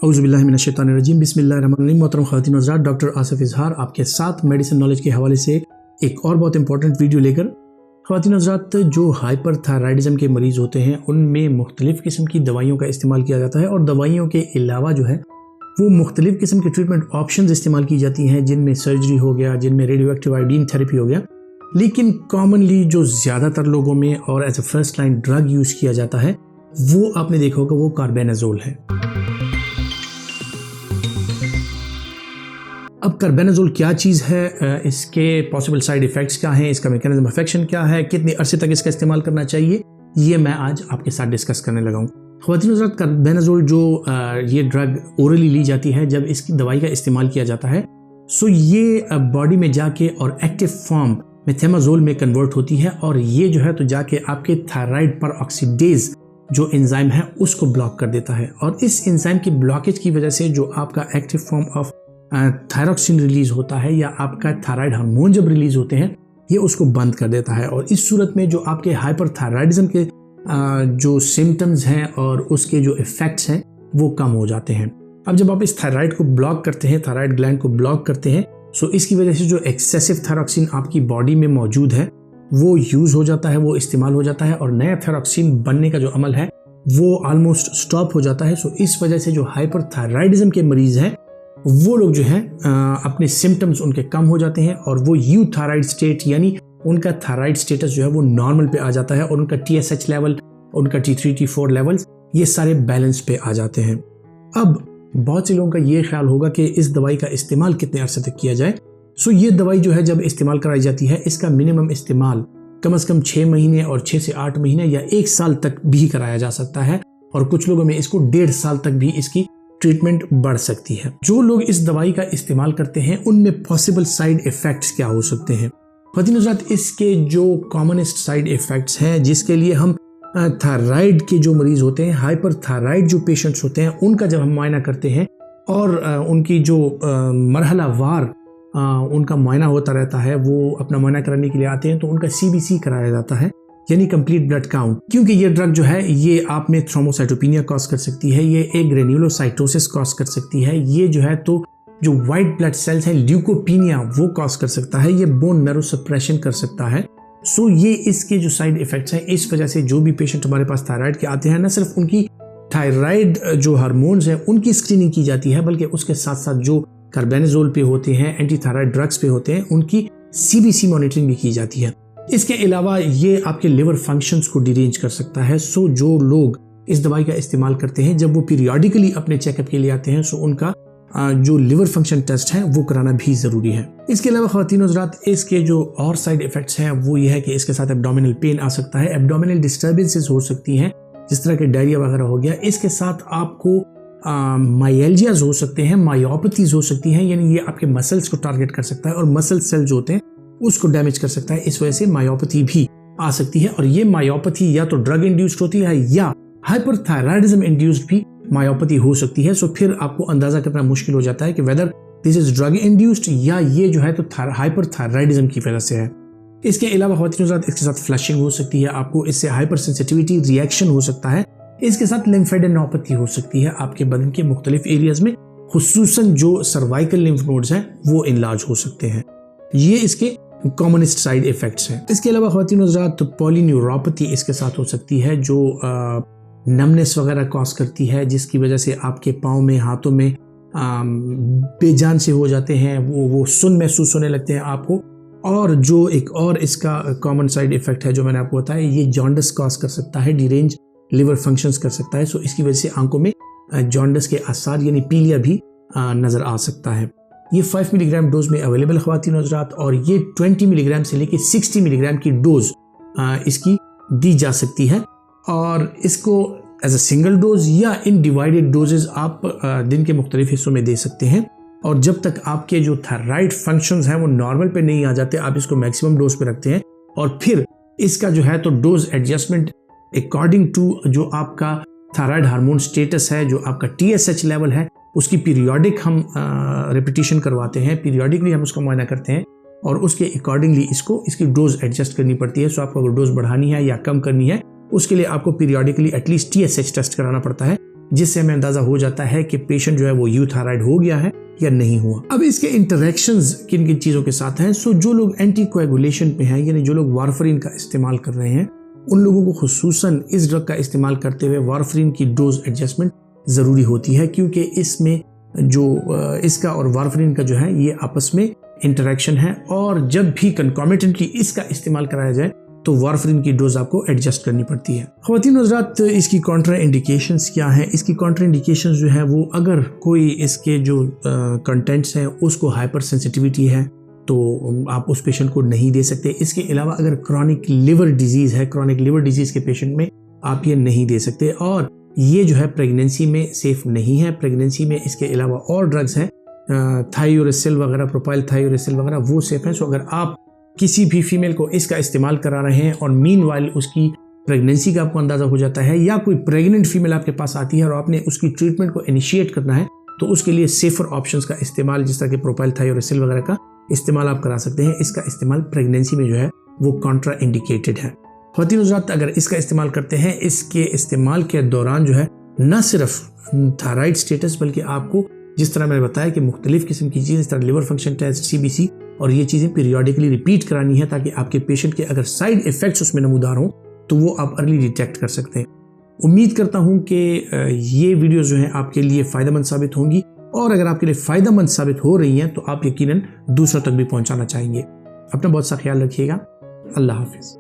औज़ुबिल्लाहिमिनश्शैतानिर्रजीम बिस्मिल्लाहिर्रहमानिर्रहीम। मोहतरम ख़वातीन व हज़रात, डॉक्टर आसिफ इजहार आपके साथ मेडिसिन नॉलेज के हवाले से एक और बहुत इंपॉर्टेंट वीडियो लेकर। ख़वातीन व हज़रात, जो हाइपरथायराइडिज़म के मरीज़ होते हैं उनमें मुख्तलिफ़ किस्म की दवाइयों का इस्तेमाल किया जाता है और दवाइयों के अलावा जो है वो मुख्तलिफ़ किस्म के ट्रीटमेंट ऑप्शंस इस्तेमाल की जाती हैं, जिनमें सर्जरी हो गया, जिनमें रेडियो एक्टिव आयोडीन थेरेपी हो गया। लेकिन कॉमनली जो ज़्यादातर लोगों में और as a first line drug use किया जाता है वो आपने देखा होगा वो कार्बेनाज़ोल है। अब कार्बेनाज़ोल क्या चीज़ है, इसके पॉसिबल साइड इफ़ेक्ट्स क्या हैं, इसका मैकेनिज्म ऑफ एक्शन क्या है, कितने अरसे तक इसका इस्तेमाल करना चाहिए, ये मैं आज आपके साथ डिस्कस करने लगा हूँ। ख़वातीन हज़रात, कार्बेनाज़ोल जो ये ड्रग ओरली ली जाती है, जब इसकी दवाई का इस्तेमाल किया जाता है सो ये बॉडी में जाके और एक्टिव फॉर्म मेथेमाज़ोल में कन्वर्ट होती है और ये जो है तो जाके आपके थायराइड पर ऑक्सीडेज जो एंजाइम है उसको ब्लॉक कर देता है और इस एंजाइम की ब्लॉकेज की वजह से जो आपका active form of thyroxine release होता है या आपका थायराइड हार्मोन जब रिलीज होते हैं ये उसको बंद कर देता है और इस सूरत में जो आपके हाइपरथायराइडिज्म के जो सिम्टम्स हैं और उसके जो इफ़ेक्ट्स हैं वो कम हो जाते हैं। अब जब आप इस थायराइड को ब्लॉक करते हैं, थायराइड ग्लैंड को ब्लॉक करते हैं, सो इसकी वजह से जो एक्सेसिव थायरॉक्सिन आपकी बॉडी में मौजूद है वो यूज़ हो जाता है, वो इस्तेमाल हो जाता है और नया थायरॉक्सिन बनने का जो अमल है वो ऑलमोस्ट स्टॉप हो जाता है। सो इस वजह से जो हाइपरथायराइडिज्म के मरीज़ हैं वो लोग जो हैं अपने सिम्टम्स उनके कम हो जाते हैं और वो यूथायराइड स्टेट यानी उनका थायराइड स्टेटस जो है वो नॉर्मल पे आ जाता है और उनका TSH लेवल, उनका T3 T4 लेवल्स ये सारे बैलेंस पे आ जाते हैं। अब बहुत से लोगों का ये ख्याल होगा कि इस दवाई का इस्तेमाल कितने अरसे तक किया जाए। सो ये दवाई जो है जब इस्तेमाल कराई जाती है इसका मिनिमम इस्तेमाल कम से कम 6 महीने और 6 से 8 महीने या 1 साल तक भी कराया जा सकता है और कुछ लोगों में इसको 1.5 साल तक भी इसकी ट्रीटमेंट बढ़ सकती है। जो लोग इस दवाई का इस्तेमाल करते हैं उनमें पॉसिबल साइड इफ़ेक्ट्स क्या हो सकते हैं। ख़वातीन हज़रात, इसके जो कॉमनेस्ट साइड इफ़ेक्ट्स हैं जिसके लिए हम थायराइड के जो मरीज़ होते हैं, हाइपरथायराइड जो पेशेंट्स होते हैं उनका जब हम मुआयना करते हैं और उनकी जो मरहला वार उनका मुआयना होता रहता है, वो अपना मुआयना कराने के लिए आते हैं तो उनका CBC कराया जाता है यानी कंप्लीट ब्लड काउंट, क्योंकि ये ड्रग जो है ये आप में थ्रोम्बोसाइटोपिनिया कॉज कर सकती है, ये एक ग्रेन्युलोसाइटोसिस कॉज कर सकती है, ये जो है तो जो वाइट ब्लड सेल्स हैं ल्यूकोपीनिया वो कॉज कर सकता है, ये बोन मैरो सप्रेशन कर सकता है। सो ये इसके जो साइड इफ़ेक्ट्स हैं, इस वजह से जो भी पेशेंट हमारे पास थायराइड के आते हैं न सिर्फ उनकी थायराइड जो हार्मोन्स हैं उनकी स्क्रीनिंग की जाती है बल्कि उसके साथ साथ जो कार्बेनाज़ोल पे होते हैं, एंटी थायराइड ड्रग्स पे होते हैं, उनकी CBC मॉनिटरिंग भी की जाती है। इसके अलावा ये आपके लिवर फंक्शंस को डिरेंज कर सकता है। सो जो लोग इस दवाई का इस्तेमाल करते हैं जब वो पीरियडिकली अपने चेकअप के लिए आते हैं सो उनका जो लिवर फंक्शन टेस्ट है वो कराना भी ज़रूरी है। इसके अलावा ख़वातीन हज़रात, इसके जो और साइड इफ़ेक्ट्स हैं वो ये है कि इसके साथ एब्डोमिनल पेन आ सकता है, एब्डोमिनल डिस्टर्बेंसेस हो सकती हैं जिस तरह के डायरिया वगैरह हो गया। इसके साथ आपको माइल्जियाज हो सकते हैं, मायोपैथीज हो सकती हैं, यानी ये आपके मसल्स को टारगेट कर सकता है और मसल सेल जो होते हैं उसको डैमेज कर सकता है। इस वजह से मायोपैथी भी आ सकती है और ये मायोपैथी या तो ड्रग इंड्यूस्ड होती है या हाइपरथायराइडिज्म इंड्यूस्ड भी मायोपैथी हो सकती है। सो फिर आपको अंदाजा करना मुश्किल हो जाता है कि whether this is drug induced या ये जो है तो हाइपरथायराइडिज्म की वजह से है। इसके अलावा ख़वातीन हज़रात, इसके साथ फ्लशिंग हो सकती है, आपको इससे हाइपर सेंसिटिविटी रिएक्शन हो सकता है, इसके साथ लिम्फेडेनोपैथी हो सकती है आपके बदन के मुख्तलिफ एरियाज में, खुसूसन जो सर्वाइकल लिम्फ नोड्स हैं वो इनलार्ज हो सकते हैं। ये इसके कॉमनेस्ट साइड इफ़ेक्ट्स हैं। इसके अलावा ख़वातीन हज़रात, पॉलीन्यूरोपैथी इसके साथ हो सकती है जो नमनेस वगैरह कॉज करती है जिसकी वजह से आपके पाँव में, हाथों में बेजान से हो जाते हैं, वो सुन महसूस होने लगते हैं आपको। और जो एक और इसका कॉमन साइड इफ़ेक्ट है जो मैंने आपको बताया, ये जॉन्डिस कॉज कर सकता है, डिरेंज लिवर फंक्शंस कर सकता है। सो इसकी वजह से आंखों में जॉन्डिस के आसार यानी पीलिया भी नज़र आ सकता है। ये 5 मिलीग्राम डोज में अवेलेबल ख़वातीन हज़रात और ये 20 मिलीग्राम से लेकर 60 मिलीग्राम की डोज इसकी दी जा सकती है और इसको एज अ सिंगल डोज या इन डिवाइडेड डोजेज आप दिन के मुख्तलिफ हिस्सों में दे सकते हैं और जब तक आपके जो थायराइड फंक्शंस हैं वो नॉर्मल पे नहीं आ जाते आप इसको मैक्सिमम डोज पे रखते हैं और फिर इसका जो है तो डोज एडजस्टमेंट अकॉर्डिंग टू जो आपका थायराइड हार्मोन स्टेटस है, जो आपका TSH लेवल है, उसकी पीरियोडिक हम रिपीटिशन करवाते हैं, पीरियोडिकली हम उसका मुआयना करते हैं और उसके अकॉर्डिंगली इसकी डोज एडजस्ट करनी पड़ती है। सो आपको अगर डोज बढ़ानी है या कम करनी है उसके लिए आपको पीरियोडिकली एटलीस्ट TSH टेस्ट कराना पड़ता है जिससे हमें अंदाजा हो जाता है कि पेशेंट जो है वो यूथायराइड हो गया है या नहीं हुआ। अब इसके इंटरेक्शंस किन किन चीज़ों के साथ हैं। सो जो लोग एंटीकोएगुलेशन पे हैं, यानी जो लोग वारफरीन का इस्तेमाल कर रहे हैं, उन लोगों को खुसूसन इस ड्रग का इस्तेमाल करते हुए वारफरीन की डोज एडजस्टमेंट ज़रूरी होती है, क्योंकि इसमें जो इसका और वारफरीन का जो है ये आपस में इंटरेक्शन है, और जब भी कंकॉमिटेंटली इसका इस्तेमाल कराया जाए तो वारफरीन की डोज आपको एडजस्ट करनी पड़ती है। ख़वातीन हज़रात, इसकी कॉन्ट्रा इंडिकेशंस क्या हैं? इसकी कॉन्ट्रा इंडिकेशंस जो है वो, अगर कोई इसके जो कंटेंट्स हैं उसको हाइपर सेंसिटिविटी है तो आप उस पेशेंट को नहीं दे सकते। इसके अलावा अगर क्रॉनिक लिवर डिजीज़ है, क्रॉनिक लिवर डिजीज़ के पेशेंट में आप ये नहीं दे सकते, और ये जो है प्रेगनेंसी में सेफ़ नहीं है। प्रेगनेंसी में इसके अलावा और ड्रग्स हैं, थायोरेसिल वगैरह, प्रोपाइल थायोरेसिल वगैरह, वो सेफ़ हैं। सो अगर आप किसी भी फीमेल को इसका इस्तेमाल करा रहे हैं और मीनवाइल उसकी प्रेगनेंसी का आपको अंदाज़ा हो जाता है, या कोई प्रेग्नेंट फीमेल आपके पास आती है और आपने उसकी ट्रीटमेंट को इनिशिएट करना है, तो उसके लिए सेफर ऑप्शंस का इस्तेमाल, जिस तरह के प्रोपाइल थायोरेसिल वगैरह का इस्तेमाल आप करा सकते हैं। इसका इस्तेमाल प्रेगनेंसी में जो है वो कॉन्ट्रा इंडिकेटेड है। ख़वातीन हज़रात, अगर इसका इस्तेमाल करते हैं, इसके इस्तेमाल के दौरान जो है न सिर्फ थायराइड स्टेटस, बल्कि आपको जिस तरह मैंने बताया कि मुख्तलिफ किस्म की चीज़, इस तरह लिवर फंक्शन टेस्ट, CBC, और ये चीज़ें पीरियडिकली रिपीट करानी है, ताकि आपके पेशेंट के अगर साइड इफ़ेक्ट्स उसमें नमूदार हों तो वो आप अर्ली डिटेक्ट कर सकते हैं। उम्मीद करता हूँ कि ये वीडियो जो है आपके लिए फ़ायदेमंद साबित होंगी, और अगर आपके लिए फ़ायदेमंद साबित हो रही हैं तो आप यकीनन दूसरों तक भी पहुँचाना चाहेंगे। अपना बहुत सा ख्याल रखिएगा। अल्लाह हाफिज़।